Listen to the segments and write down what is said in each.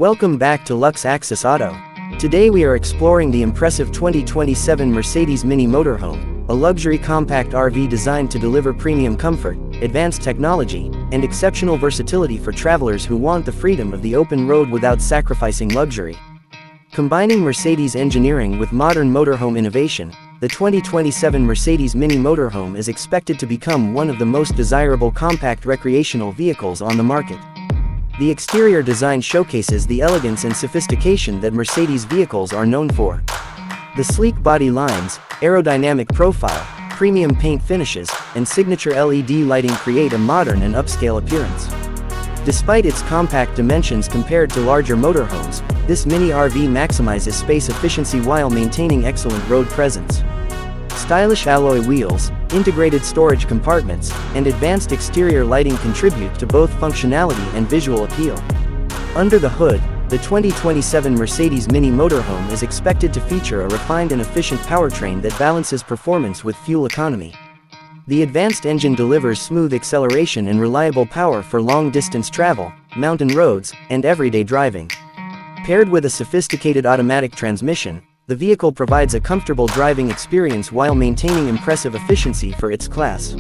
Welcome back to LuxeAxis Auto. Today we are exploring the impressive 2027 Mercedes Mini Motorhome, a luxury compact RV designed to deliver premium comfort, advanced technology, and exceptional versatility for travelers who want the freedom of the open road without sacrificing luxury. Combining Mercedes engineering with modern motorhome innovation, the 2027 Mercedes Mini Motorhome is expected to become one of the most desirable compact recreational vehicles on the market. The exterior design showcases the elegance and sophistication that Mercedes vehicles are known for. The sleek body lines, aerodynamic profile, premium paint finishes, and signature LED lighting create a modern and upscale appearance. Despite its compact dimensions compared to larger motorhomes, this mini RV maximizes space efficiency while maintaining excellent road presence. Stylish alloy wheels, integrated storage compartments, and advanced exterior lighting contribute to both functionality and visual appeal. Under the hood, the 2027 Mercedes Mini Motorhome is expected to feature a refined and efficient powertrain that balances performance with fuel economy. The advanced engine delivers smooth acceleration and reliable power for long-distance travel, mountain roads, and everyday driving. Paired with a sophisticated automatic transmission, the vehicle provides a comfortable driving experience while maintaining impressive efficiency for its class.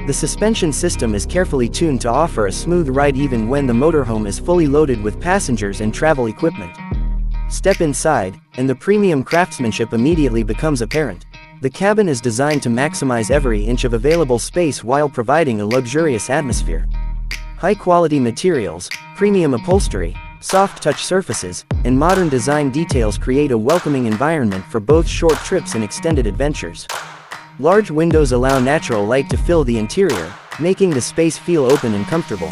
The suspension system is carefully tuned to offer a smooth ride even when the motorhome is fully loaded with passengers and travel equipment. Step inside, and the premium craftsmanship immediately becomes apparent. The cabin is designed to maximize every inch of available space while providing a luxurious atmosphere. High-quality materials, premium upholstery, soft touch surfaces, and modern design details create a welcoming environment for both short trips and extended adventures. Large windows allow natural light to fill the interior, making the space feel open and comfortable.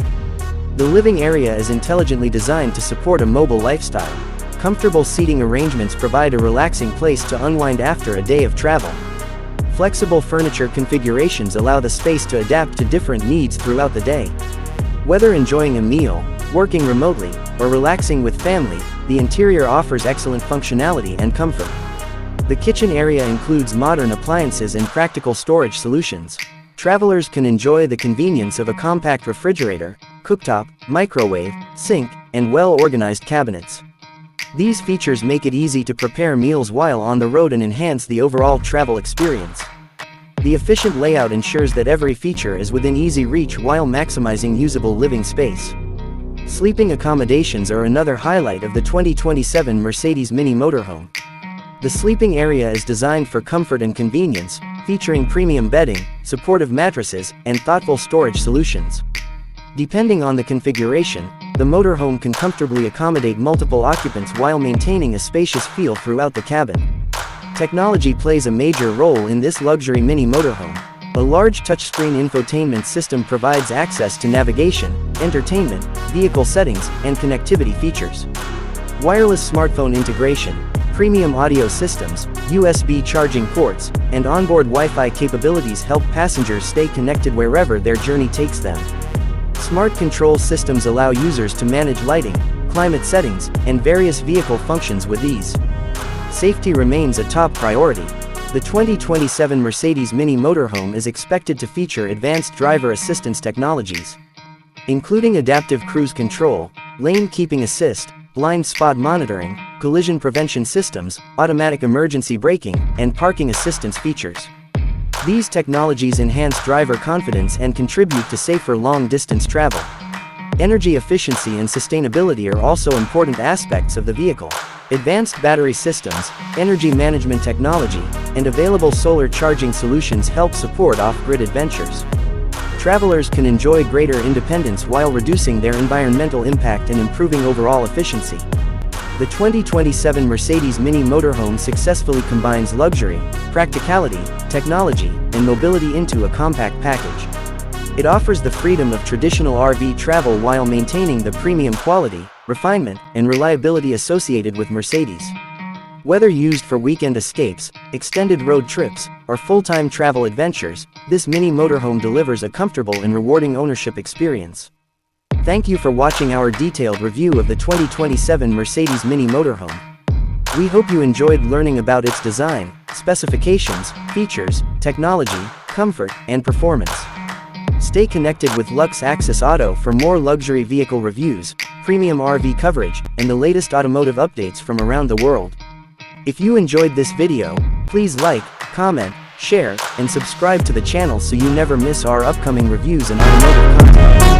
The living area is intelligently designed to support a mobile lifestyle. Comfortable seating arrangements provide a relaxing place to unwind after a day of travel. Flexible furniture configurations allow the space to adapt to different needs throughout the day. Whether enjoying a meal, working remotely, or relaxing with family, the interior offers excellent functionality and comfort. The kitchen area includes modern appliances and practical storage solutions. Travelers can enjoy the convenience of a compact refrigerator, cooktop, microwave, sink, and well-organized cabinets. These features make it easy to prepare meals while on the road and enhance the overall travel experience. The efficient layout ensures that every feature is within easy reach while maximizing usable living space. Sleeping accommodations are another highlight of the 2027 Mercedes Mini Motorhome. The sleeping area is designed for comfort and convenience, featuring premium bedding, supportive mattresses, and thoughtful storage solutions. Depending on the configuration, the motorhome can comfortably accommodate multiple occupants while maintaining a spacious feel throughout the cabin. Technology plays a major role in this luxury mini motorhome. A large touchscreen infotainment system provides access to navigation, entertainment, vehicle settings, and connectivity features. Wireless smartphone integration, premium audio systems, USB charging ports, and onboard Wi-Fi capabilities help passengers stay connected wherever their journey takes them. Smart control systems allow users to manage lighting, climate settings, and various vehicle functions with ease. Safety remains a top priority. The 2027 Mercedes Mini Motorhome is expected to feature advanced driver assistance technologies, including adaptive cruise control, lane keeping assist, blind spot monitoring, collision prevention systems, automatic emergency braking, and parking assistance features. These technologies enhance driver confidence and contribute to safer long-distance travel. Energy efficiency and sustainability are also important aspects of the vehicle. Advanced battery systems, energy management technology, and available solar charging solutions help support off-grid adventures. Travelers can enjoy greater independence while reducing their environmental impact and improving overall efficiency. The 2027 Mercedes Mini Motorhome successfully combines luxury, practicality, technology, and mobility into a compact package. It offers the freedom of traditional RV travel while maintaining the premium quality, refinement, and reliability associated with Mercedes. Whether used for weekend escapes, extended road trips, or full-time travel adventures, this mini motorhome delivers a comfortable and rewarding ownership experience. Thank you for watching our detailed review of the 2027 Mercedes Mini Motorhome. We hope you enjoyed learning about its design, specifications, features, technology, comfort, and performance. Stay connected with LuxeAxis Auto for more luxury vehicle reviews, premium RV coverage, and the latest automotive updates from around the world. If you enjoyed this video, please like, comment, share, and subscribe to the channel so you never miss our upcoming reviews and automotive content.